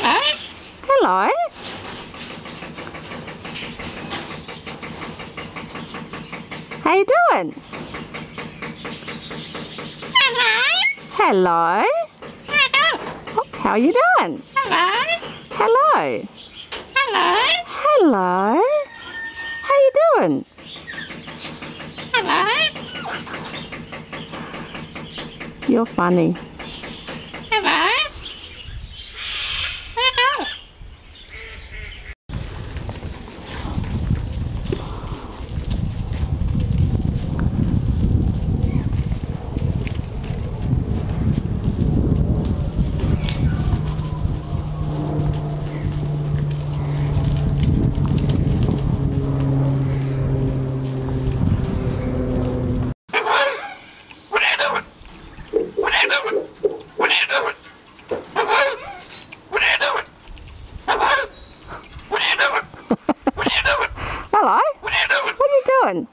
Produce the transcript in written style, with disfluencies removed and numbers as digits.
Hello. How you doing? Hello. Oh, how are you doing? Hello. Hello. How you doing? You're funny. Hello. What are you doing?